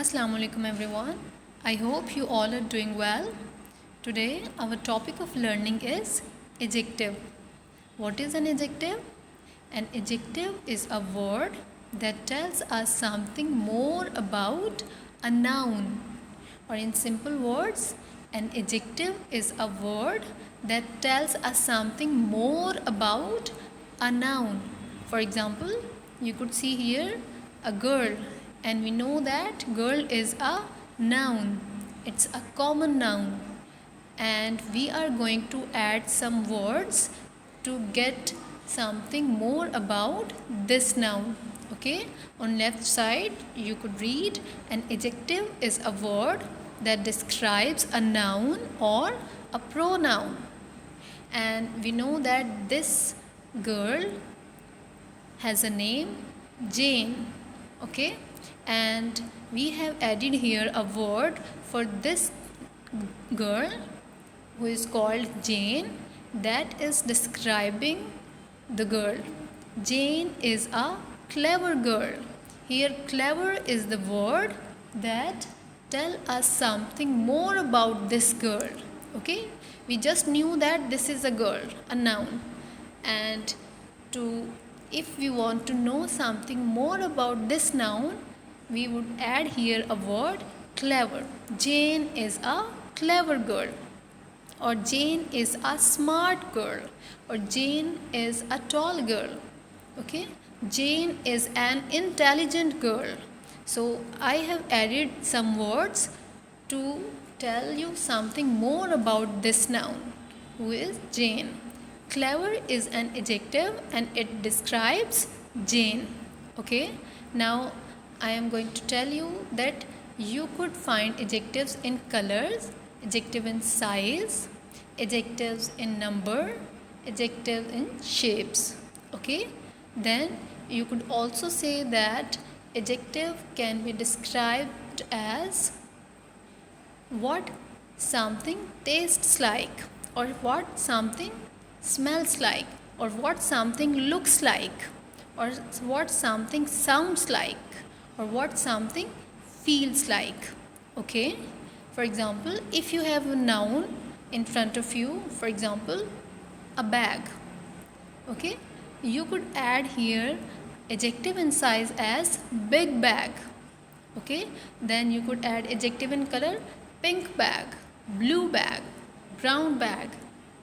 Assalamu alaikum everyone. I hope you all are doing well. Today our topic of learning is adjective. What is an adjective? An adjective is a word that tells us something more about a noun. Or in simple words, an adjective is a word that tells us something more about a noun. For example, you could see here a girl, and we know that girl is a noun. It's a common noun, and we are going to add some words to get something more about this noun. Okay, on left side you could read an adjective is a word that describes a noun or a pronoun, and we know that this girl has a name Jane. Okay, and we have added here a word for this girl who is called Jane, that is describing the girl. Jane is a clever girl. Here clever is the word that tell us something more about this girl. Okay, we just knew that this is a girl, a noun, and to if we want to know something more about this noun, we would add here a word clever. Jane is a clever girl, or Jane is a smart girl, or Jane is a tall girl. Okay, Jane is an intelligent girl. So I have added some words to tell you something more about this noun, who is Jane. Clever is an adjective and it describes Jane. Okay, now I am going to tell you that you could find adjectives in colors, adjective in size, adjectives in number, adjective in shapes. Okay, then you could also say that adjective can be described as what something tastes like, or what something smells like, or what something looks like, or what something sounds like, or what something feels like. Okay, for example, if you have a noun in front of you, for example a bag, okay, you could add here adjective in size as big bag. Okay, then you could add adjective in color pink bag, blue bag, brown bag,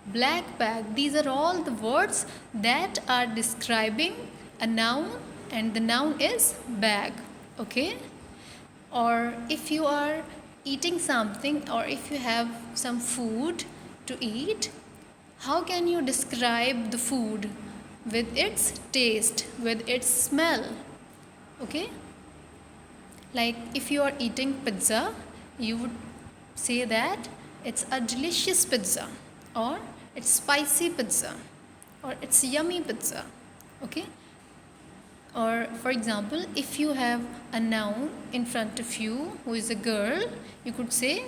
black bag. These are all the words that are describing a noun, and the noun is bag. Okay, or if you are eating something, or if you have some food to eat, how can you describe the food? With its taste, with its smell. Okay, like if you are eating pizza, you would say that it's a delicious pizza, or it's spicy pizza, or it's yummy pizza. Okay, or for example, if you have a noun in front of you who is a girl, you could say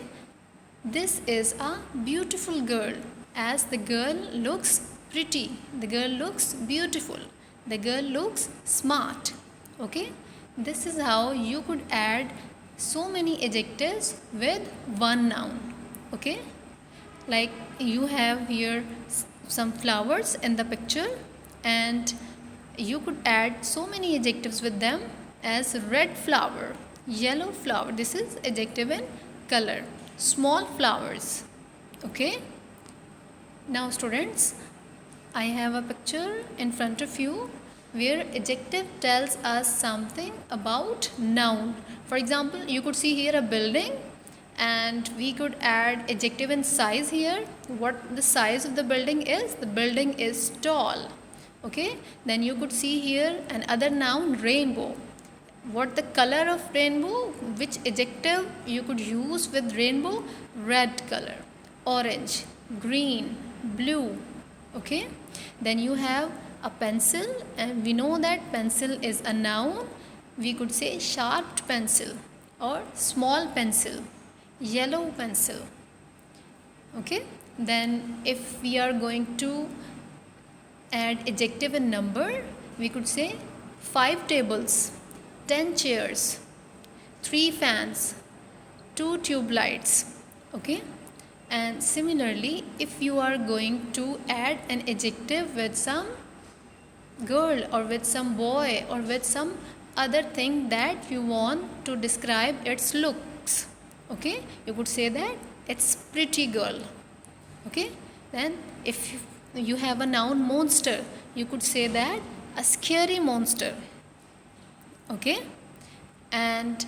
this is a beautiful girl, as the girl looks pretty, the girl looks beautiful, the girl looks smart. Okay, this is how you could add so many adjectives with one noun. Okay, like you have here some flowers in the picture, and you could add so many adjectives with them, as red flower, yellow flower. This is adjective in color. Small flowers. Okay, now students, I have a picture in front of you where adjective tells us something about noun. For example, you could see here a building, and we could add adjective in size here. What the size of the building is? The building is tall. Okay, then you could see here another noun, rainbow. What the color of rainbow? Which adjective you could use with rainbow? Red color, orange, green, blue. Okay, then you have a pencil, and we know that pencil is a noun. We could say sharp pencil, or small pencil, yellow pencil. Okay, then if we are going to add adjective in number, we could say 5 tables, 10 chairs, 3 fans, 2 tube lights. Okay, and similarly, if you are going to add an adjective with some girl or with some boy or with some other thing that you want to describe its looks, okay, you could say that it's pretty girl. Okay, then if you have a noun monster, you could say that a scary monster. Okay, and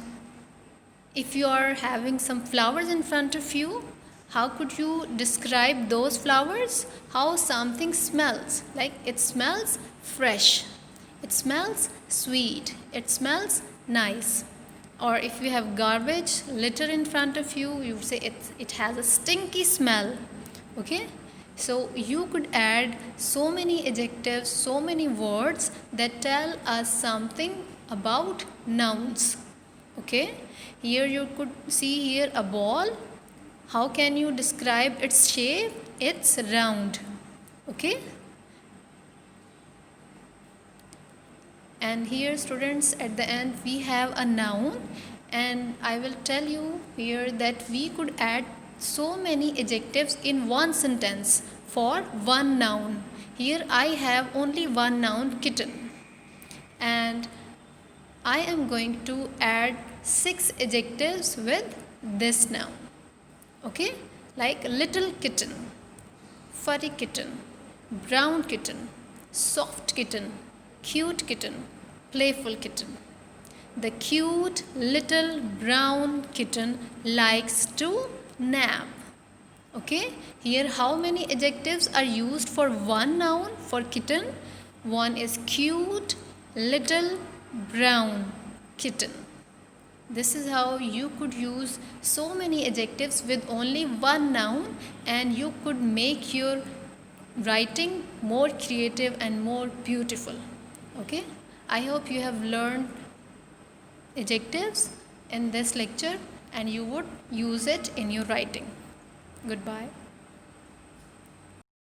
if you are having some flowers in front of you, how could you describe those flowers? How something smells, like it smells fresh, it smells sweet, it smells nice. Or if you have garbage litter in front of you, you say it has a stinky smell. Okay, so you could add so many adjectives, so many words that tell us something about nouns. Okay, here you could see here a ball. How can you describe its shape? It's round. Okay, and here students, at the end we have a noun, and I will tell you here that we could add so many adjectives in one sentence for one noun. Here I have only one noun, kitten, and I am going to add 6 adjectives with this noun. Okay, like little kitten, furry kitten, brown kitten, soft kitten, cute kitten, playful kitten. The cute little brown kitten likes to nap. Okay, here how many adjectives are used for one noun for kitten? One is cute little brown kitten. This is how you could use so many adjectives with only one noun, and you could make your writing more creative and more beautiful. Okay, I hope you have learned adjectives in this lecture and you would use it in your writing. Goodbye.